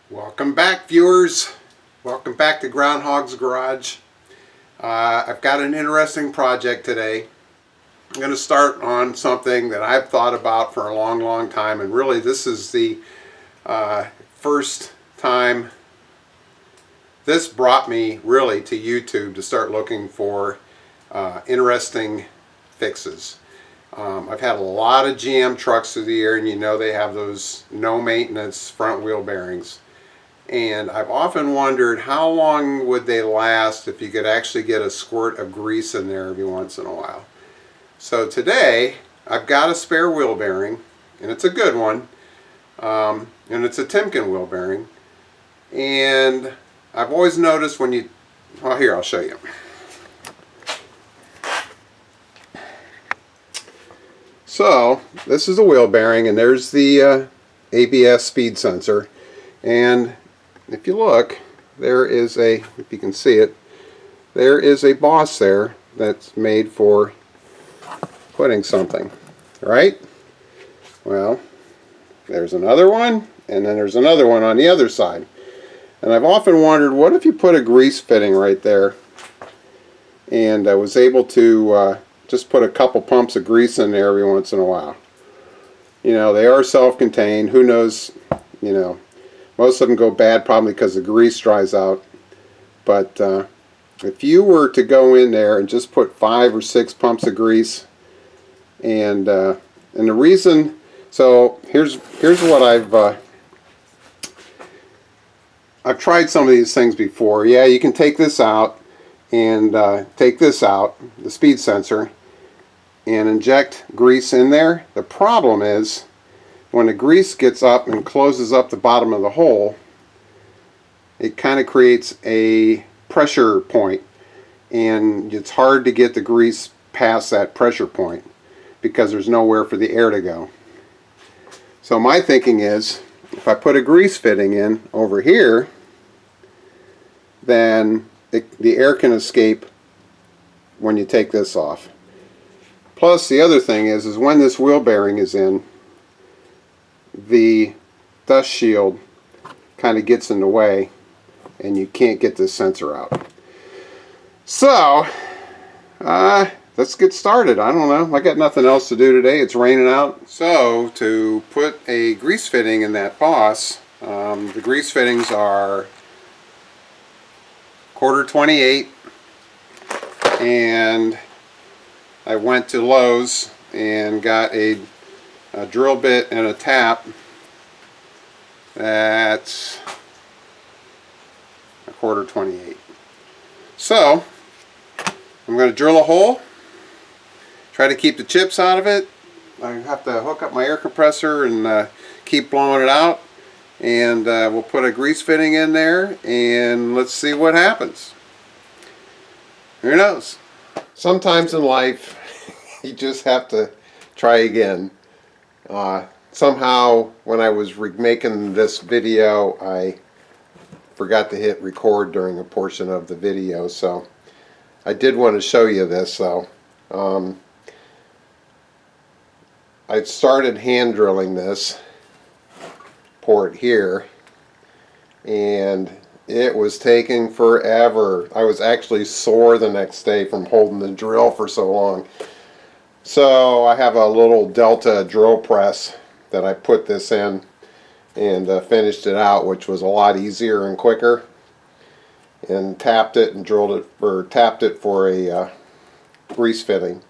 Welcome back, viewers. Welcome back to Groundhog's Garage. I've got an interesting project today. I'm going to start on something that I've thought about for a long time, and really this is the first time this brought me really to YouTube to start looking for interesting fixes. I've had a lot of GM trucks through the year, and you know they have those no maintenance front wheel bearings. And I've often wondered how long would they last if you could actually get a squirt of grease in there every once in a while. So today I've got a spare wheel bearing, and it's a good one, and it's a Timken wheel bearing. And I've always noticed when you, well, here, I'll show you. So this is a wheel bearing, and there's the ABS speed sensor. And if you look, there is a, if you can see it, there is a boss there that's made for putting something, right? Well, there's another one, and then there's another one on the other side. And I've often wondered, what if you put a grease fitting right there? And I was able to just put a couple pumps of grease in there every once in a while. You know, they are self-contained. Who knows, you know, most of them go bad probably because the grease dries out. But if you were to go in there and just put 5 or 6 pumps of grease, and the reason, so here's what I've tried some of these things before. Yeah, you can take this out and take this out, the speed sensor, and inject grease in there. The problem is, when the grease gets up and closes up the bottom of the hole, it kind of creates a pressure point, and it's hard to get the grease past that pressure point because there's nowhere for the air to go. So my thinking is, if I put a grease fitting in over here, then the air can escape when you take this off. Plus, the other thing is when this wheel bearing is in, the dust shield kind of gets in the way and you can't get this sensor out. So let's get started. I don't know, I got nothing else to do today. It's raining out. So to put a grease fitting in that boss, the grease fittings are 1/4 28, and I went to Lowe's and got a drill bit and a tap that's 1/4 28. So I'm going to drill a hole, try to keep the chips out of it. I have to hook up my air compressor and keep blowing it out, and we'll put a grease fitting in there and let's see what happens. Who knows? Sometimes in life you just have to try again. Somehow when I was making this video, I forgot to hit record during a portion of the video, so I did want to show you this. So I started hand drilling this port here, and it was taking forever. I was actually sore the next day from holding the drill for so long. So I have a little Delta drill press that I put this in and finished it out, which was a lot easier and quicker, and tapped it and drilled it, or tapped it for a grease fitting.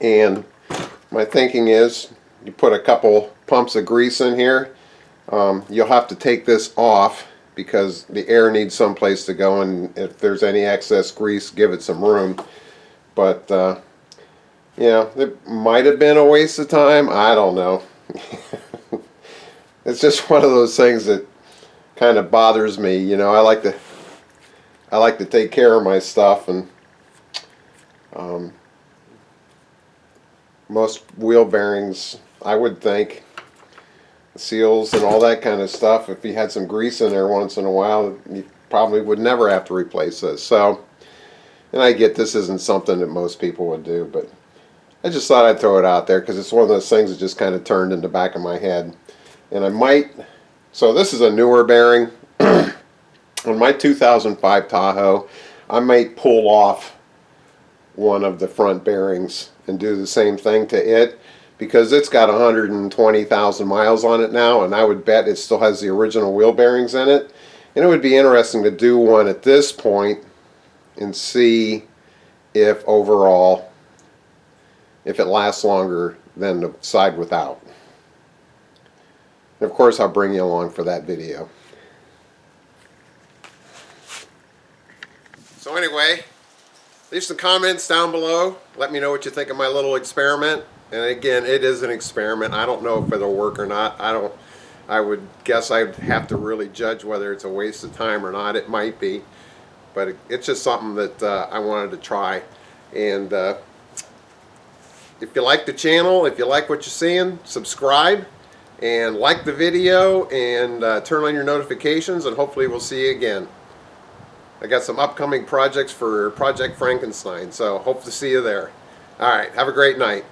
And my thinking is, you put a couple pumps of grease in here. You'll have to take this off because the air needs someplace to go, and if there's any excess grease, give it some room. But you know, it might have been a waste of time. I don't know. It's just one of those things that kind of bothers me. You know, I like to take care of my stuff, and most wheel bearings, I would think, seals and all that kind of stuff, if you had some grease in there once in a while, you probably would never have to replace this. So, and I get this isn't something that most people would do, but I just thought I'd throw it out there because it's one of those things that just kind of turned in the back of my head. And I might So this is a newer bearing. On my 2005 Tahoe, I might pull off one of the front bearings and do the same thing to it, because it's got 120,000 miles on it now, and I would bet it still has the original wheel bearings in it. And it would be interesting to do one at this point and see if overall, if it lasts longer than the side without. And of course, I'll bring you along for that video. So anyway, leave some comments down below. Let me know what you think of my little experiment. And again, it is an experiment. I don't know if it'll work or not. I would guess I'd have to really judge whether it's a waste of time or not. It might be. But it's just something that I wanted to try. And if you like the channel, if you like what you're seeing, subscribe and like the video, and turn on your notifications, and hopefully we'll see you again. I got some upcoming projects for Project Frankenstein, so hope to see you there. Alright, have a great night.